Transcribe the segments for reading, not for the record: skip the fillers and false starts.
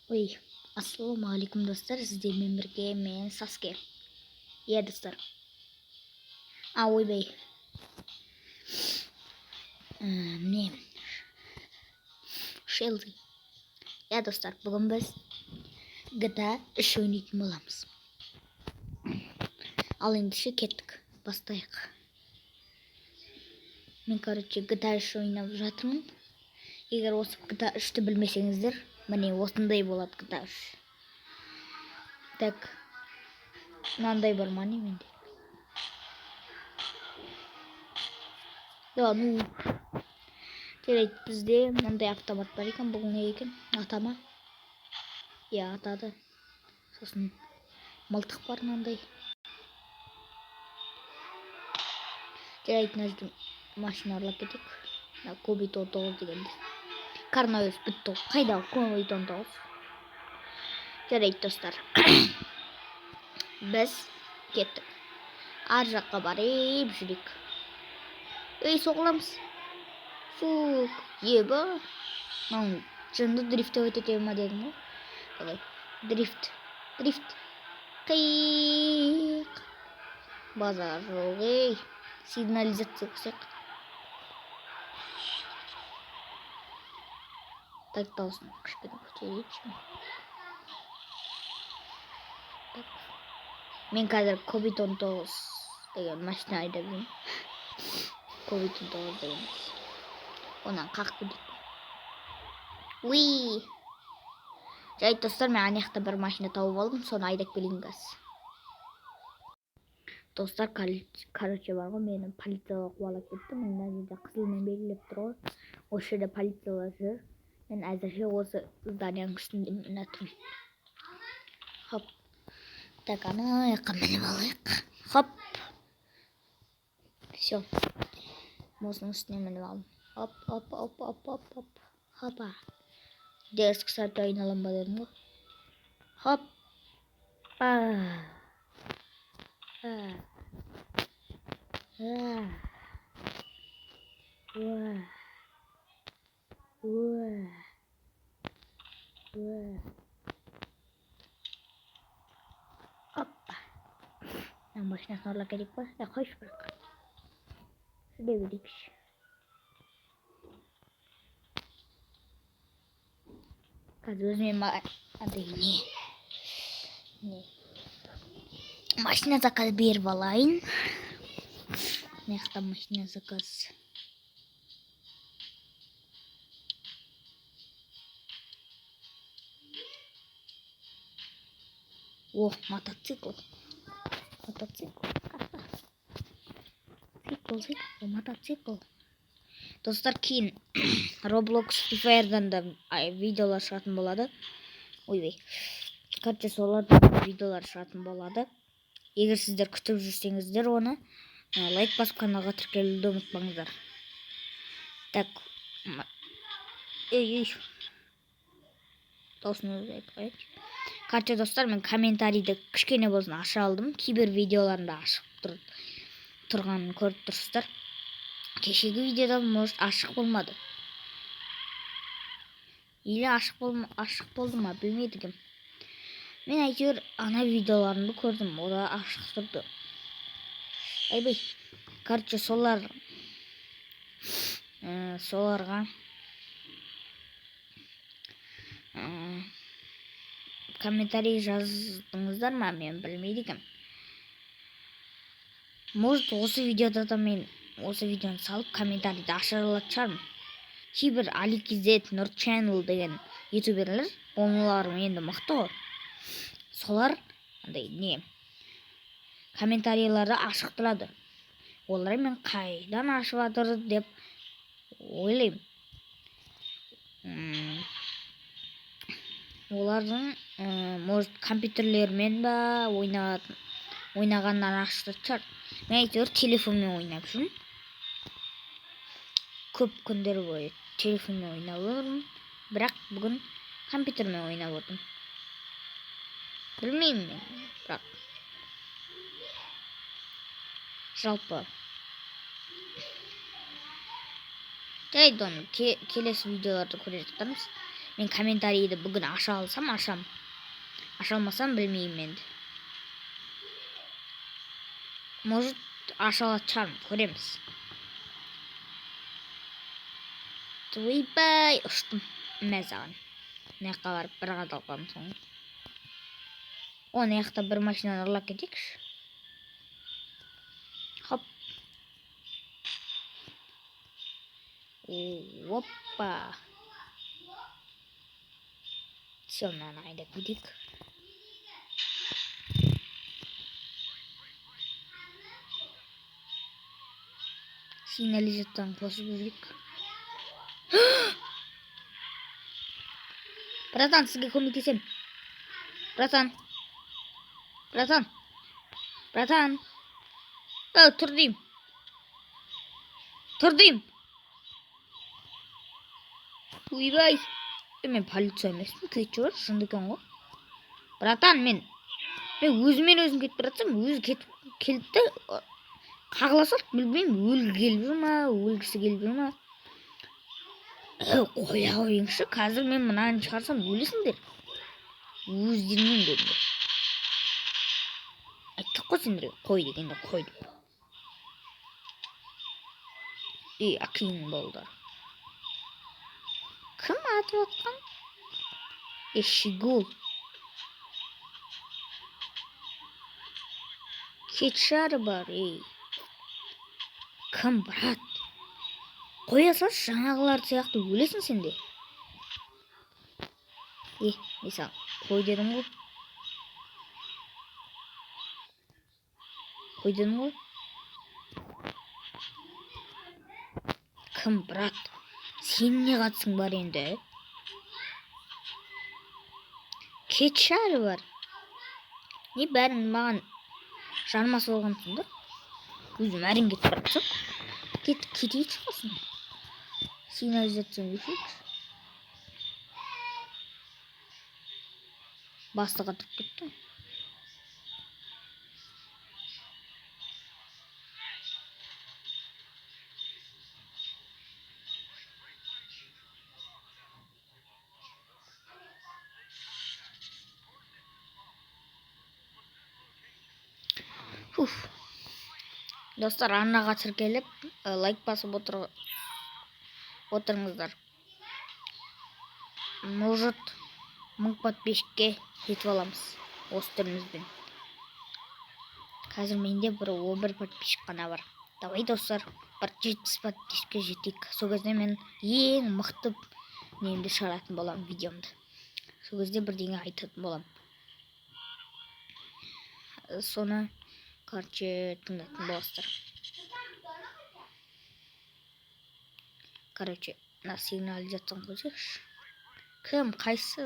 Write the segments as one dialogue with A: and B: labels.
A: Ой, ассалаумағалейкум достар, сіздермен бірге мен Саске. Иә достар. Ойбай. Міне Шелзи. Иә достар, бүгін біз GTA 3 ойнайтын боламыз. Ал ендеше кеттік, бастайық. Мен GTA 3 ойнап жатырмын. Егер осы GTA 3-ті білмесеңіздер, міне осындай болады GTA 3. Так, мынандай бар ма не менде? Жарайды, бізде мынандай автомат бар екен, бұл не екен? Ата ма? Иә, атады. Сосын мылтық бар мынандай. Жарайды, мына жерден машина ұрлап кетейік. Кубит 19 дегенде. Коронавирус бітті. Қайдағы Кубит 19? Жарайды достар. Біз кеттік. Ар жаққа барып жүрейік. Ей, соғыламыз. Фук, еба. Мынау жынды дрифт өтетем ма дедім ғой. Давай, дрифт. Қиық. Базар жоқ, ей. Сигнализация қосайық. Так, дауысын кішкене көтерейікші. Мен қазір Кубит 19 деген машина айдап жүрмін. Кубит 19 деген. Онан қақып кетейік. Уи. Жайт достар, мен ана жақта бір машина тауып алдым, соны айдап келейін қазір. Достар, короче бар ғой, мені полицияға қуалап кетті. Мына жерде қызылмен белгілеп тұр ғой. Осы жерде полициялар жүр. Мен әзірше осы зданияның үстінде міне тұрмын. Хоп. Так, ана жаққа мініп алайық. Хоп. Все. Осының үстіне мініп алдым. Хоп. Хопа. Дерскі сәтті айналам ба дедім ғой. Хоп. Опа. Машинасын ұрлап кетейік па? Қойшы бірақ. Жүре берейікші. Қазір өзімен машина заказ беріп алайын. Мына машина заказ. О, мотоцикл. Мотоцикл. Достар, кейін Roblox Free Fire'дан да видеолар шығатын болады. Ойбай. Короче, солардан видеолар шығатын болады. Егер сіздер күтіп жүрсеңіздер оны, лайк басып каналға тіркелуді ұмытпаңыздар. Так. Дауысын өзі айтпайды. Короче, достар, мен комментарийді кішкене болсын аша алдым. Кейбір видеоларында ашық тұрғанын көріп тұрсыздар. Кешегі видеода может ашық болмады. Или ашық болды ма, білмедім. Мен әйтеуір ана видеоларымды көрдім, ода ашық тұрды. Айбай. Короче, соларға комментарий жаздыңыздар ма, мен білмейді. Может, осы видеода да мен осы видеоны салып комментарийді аша алатын шығармын. Кейбір Аликизет, Нұр Channel деген ютуберлер, олар енді мықты ғой. Солар комментарийларды ашық тұрады. Олар мен қайдан ашып жатыр деп ойлаймын. Олардың может компьютерлермен ба ойнағаннан ашық шығар. Мен әйтеуір телефонмен ойнап жүрмін. Көп күндер бойы телефонмен ойнап жүрмін. Бірақ бүгін компьютермен ойнап отырмын. Білмеймін мен, бірақ. Жалпы. Жарайды, оны келесі видеоларды көре жатармыз. Мен комментарийді бүгін аша алсам ашам. Аша алмасам білмеймін енді. Может аша алатын шығармын, көреміз. Ойбай, ұштым. Мәзаған. Мына жаққа барып бір қадал қалдым соң. Мына жақта бір машинаны ұрлап кетейікші. Хоп. Оппа. Все, мынаны айдап кетейік. Сигнализацияны қосып жүрейік. Братан, сізге көмектесем. Братан. Тұр дейм. Ойбай. Мен полиция емеспін, кетші бар, шынды екен ғой. Братан, мен өзім кетіп братсам, өзі келді. Қағыласақ, білмеймін, өлгісі келіп жүр ма. Қоя қойыңшы, қазір мен мынаны шығарсам өлесіңдер. Өздеріңнен көріңдер. Айттық қой сендерге, қой дегенде қой деп. Ақиын болды. Кім атып атқан? Шигул. Кетшары бар, Кім, брат? Қоя салшы, жаңағылар сияқты өлесің сенде. Саған қой дедім ғой. Кім, брат? Сен не қатысың бар енді? Кетшары бар. Бәрін маған жармасы болғансың да? Өзім әрін кетіп братсам. Кетейік шығасын. Сигнализацияны өшейікші. Бастық атып кетті. Достар, арнаға тіркеліп, лайк басып отырыңыздар. Может, 1000 подписчикке жетіп аламыз осы түрімізбен. Қазір менде бір 11 подписчик қана бар. Давай достар, бір 700 подписчикке жетейік. Сол кезде мен ең мықты немді шығаратын болам, видеомды. Сол кезде бірдеңе айтатын болам. Соны тыңдайтын боласыздар. Мына сигнализацияны қойсайықшы. Кім, қайсы?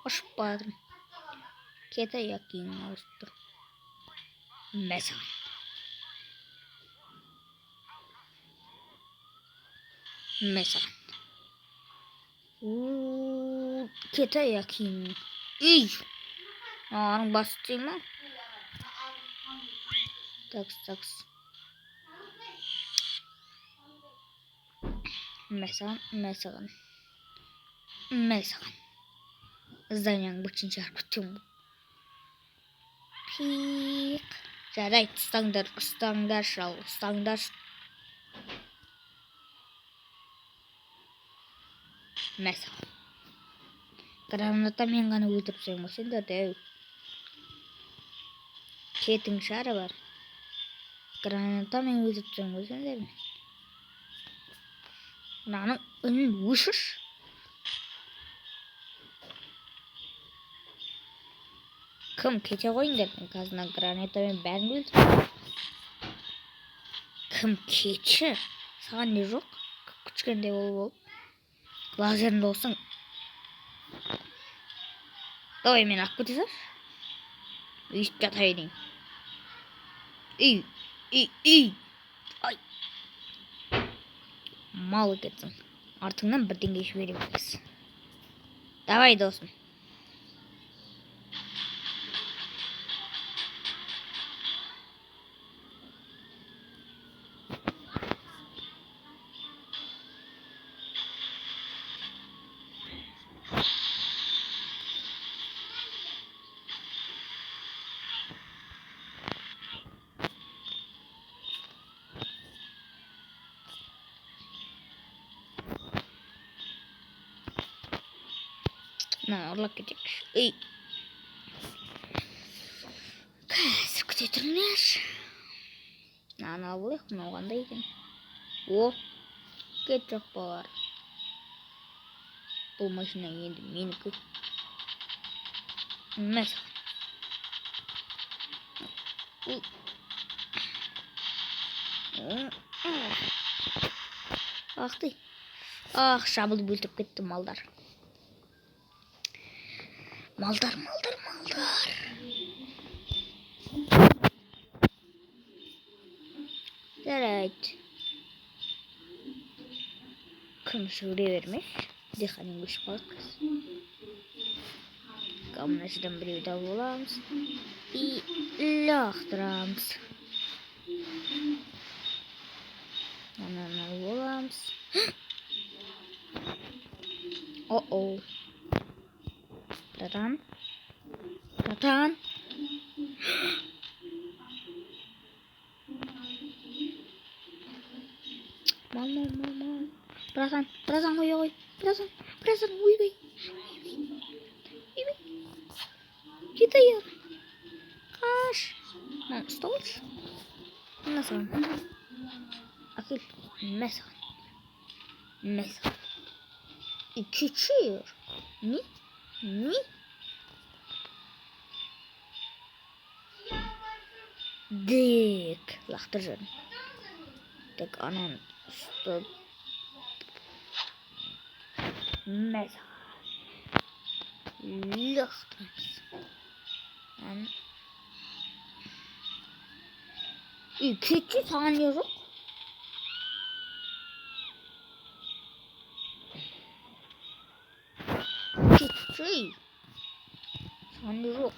A: Ұшып бардым. Кетейік ең ауысып тұр. Мәсаған. Кетейік ең. Аның басы дей ма? Такс. Мәсаған. Зданиянын бытын жарып күттім. Пиқ. Жарайды, ұстаңдар шал. Мәсаған. Граната мен ғана өлтіріп сөймі сендер дәу. Кетің шары бар. Граната мен өлтіріп сөймі сендер. Мынаның үнін өшіш. Кім, кете қойыңдар. Мен қазына гранатамен бәрін өлтіріп. Кім, кетші? Саған не жоқ? Күчкенде болып. Лазерінде болсың. Давай мен ақ кетесің. Үйіп жата берейін. Ай. Мал кетсің. Артыңнан бірдеңе жібереміз. Давай досым. Nah, uрлап кетейік. Ей. Қазір күте тұрыңдаршы. Ана алайық, мынау қандай екен. О, кет жоқ балалар. Бұл машина енді менікі. Мәсі. Ақты. Ах, шабылып өлтіріп кетті малдар. Малдар. Жарайды. Күн жүре бермеш. Диханың көшіп қалып қыз. Камнашыдан біреуді алып оламыз. И лақтырамыз. Ананы алып оламыз. О-о. Братан. Мал. Братан, ой. Братан, ойбай. Кетайыр. Қаш. Ұсталшы. Мына саған. Акел. Мәсаған. Кетшір. Не? Дек. Лақтыр жарын. Так, анан ұстап. Мәсаған. Лақтырамыз. Кетші саған не жоқ? Кетші. Саған не жоқ?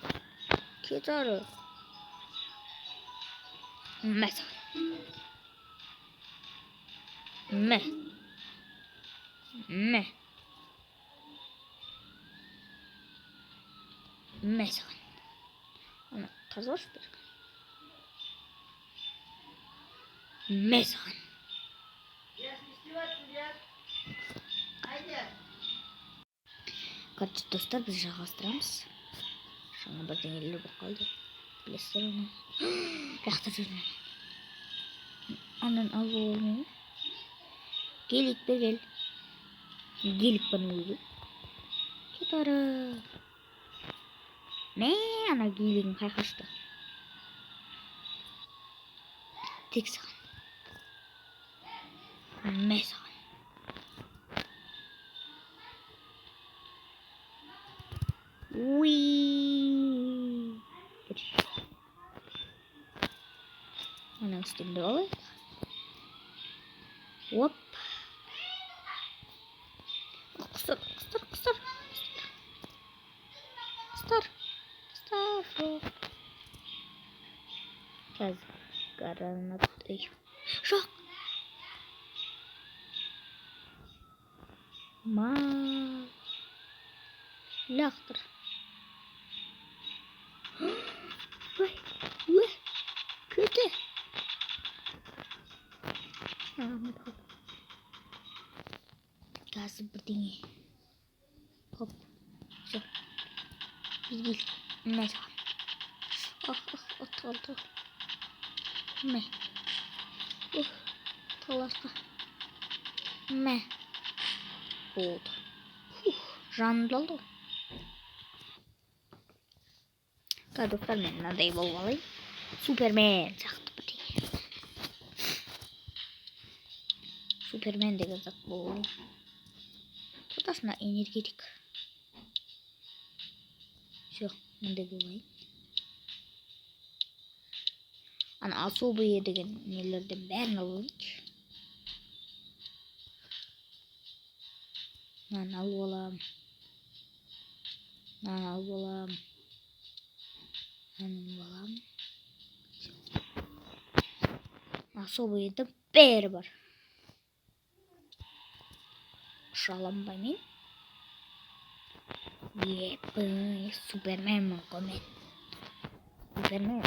A: Кет ары. Мәсаған. Мәсаған. Ана қазбаш бір. Мәсаған. Короче, достар, біз жалғастырамыз. Жаңа бірдеңелер болып қалды. Білесіздер оны. Лақтыр жүрмін. Анан алып олмайын. Гелик бергел. Гелик бана өзі. Кет ары. Мә, ана гелигін қайқашты. Тек саған. Мә саған. Уи. Ана үстемді алайық. Оп. Құстар. Қазір гранат. Жоқ. Лақтыр. Көте. Қазір бірдеңе. Хоп. Все. Bizgil. Mə. Atıldı. Mə. Talaşqa. Mə. Oldu. Жанды oldu. Dostlar, məndən də olmalı. Superman çıxdı bu deyil. Superman de gözək bu. Tutaşına energetik. Все, мындай болайын. Ана особые деген нелерден бәрін алайыншы. Мынаны алып аламын. Особыйды бәрі бар. Шаланбаймен. Епі, Суперменмін қомен. Супермен.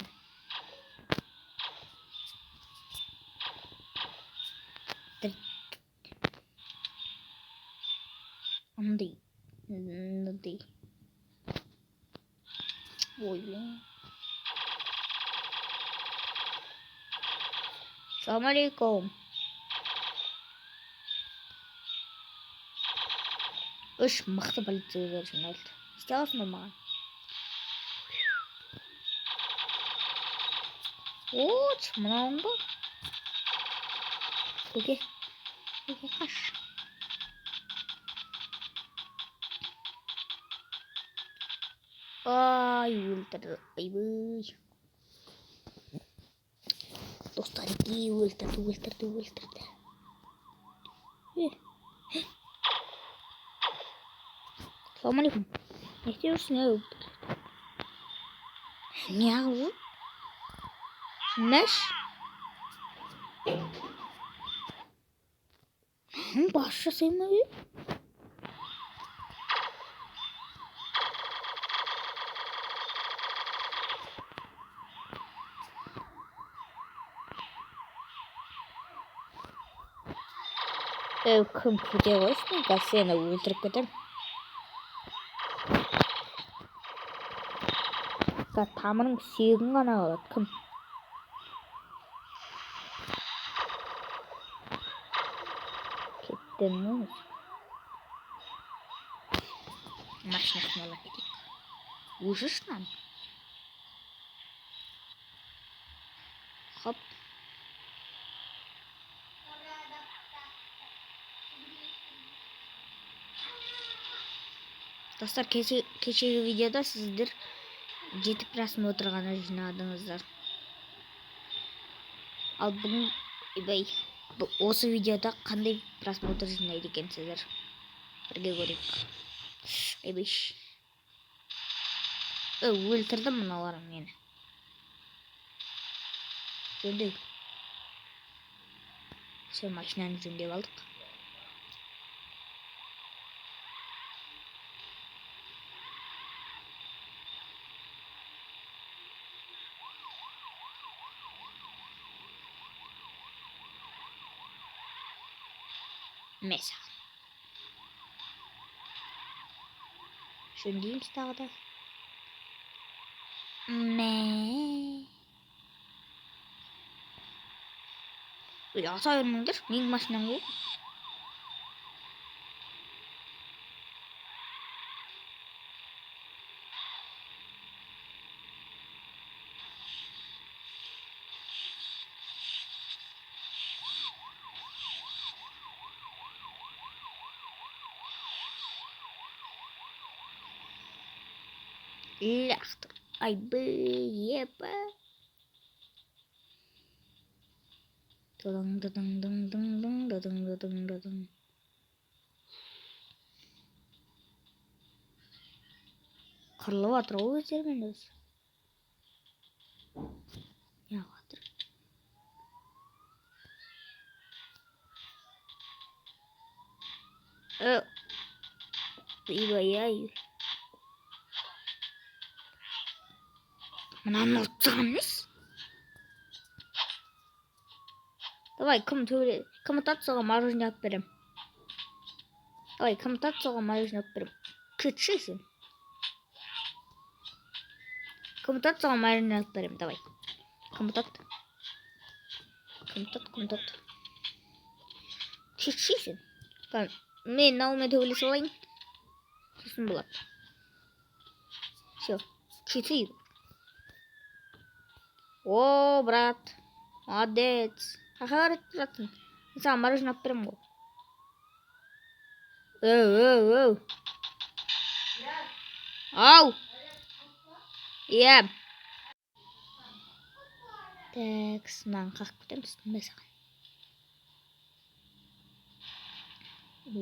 A: Андай Мындай. Ой. Assalamu alaikum. Үш мықты полицейлер жиналды. Істей аласың ба маған? Оч, мынауың ба? Көке қаш. Ай, өлтірді. Айбай. Достарыки өлтірді. Assalamu alaikum. Ne istiyorsun ya? Ne yapıyor? Meş? Başlasın mı? Кім көте қойсын? Қазір сені өлтіріп кетем. Қазір тамырың сүйегің ғана қалады. Кім? Кеттім ме? Машинасын ала кетейік. Ужас нам. Хоп. Достар, кешегі видеода сіздер 7 просмотр ғана жинадыңыздар. Ал бүгін осы видеода қандай просмотр жинайды екенсіздер? Бірге көрейік. Айбай. Өлтірді мыналарың мені. Жөндей. Все, машинаны жөндеп алдық. Mesela. Жөндейміз тағы да. Аса бермеңдер, менің машинам ғой. Лақтыр. Айбай, епа. Дадың. Қырылып атыр ғой өздерімен өзі. Неғып атыр? Айбай. Мынаны ұлттыған емес? Давай, коммутацияға мороженое алып берем. Күтшесің. Коммутацияға мороженое алып берем, давай. Коммутат. Күтшесің. Мен наумен төбелесіп алайын. Сосын болады. Все, күтейік. О, брат. Молодец. Ахарет жатсың. Саған мороженое алып берем ғой. Ау. Иә. Так, сынан қақып кетеміз. Не саған?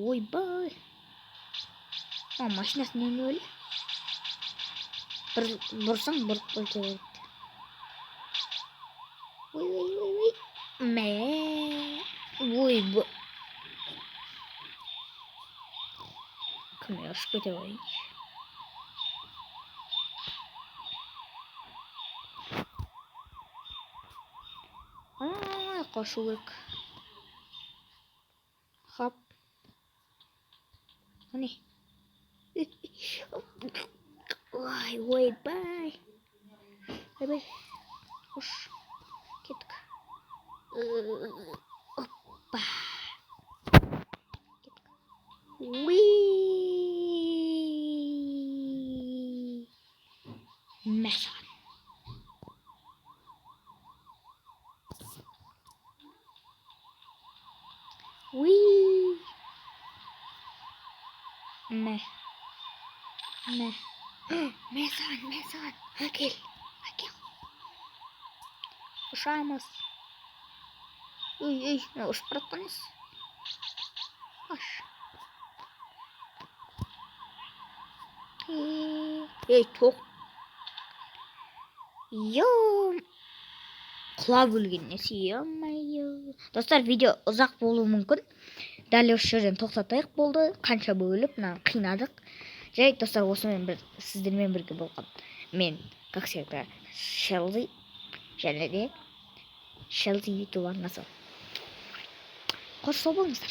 A: Ойбай. Машинасы не өлі? Бұрсаң бұрып қойты берді. Ой. Ойбай. Кім ұшып кете ғой? Қашу керек. Хап. Міне. Ой, ойбай. Ойбай. Хош. Кеттік. Опа. Уи. Мәсаған. Уи. Мә. Мәсаған. Әкел. Ұшамыз. Үй, ұшып бараттаныз. Хош. Ей, тоқ. Құлап өлген несі, достар, видео ұзақ болуы мүмкін. Дәл осы жерден тоқтатайық болды. Қанша бөліп, қинадық. Жарайды, достар, осымен сіздермен бірге болған. Мен, как всегда, Шелзи, және де Шелзи ютуб арнасы. Қош сау болыңыздар.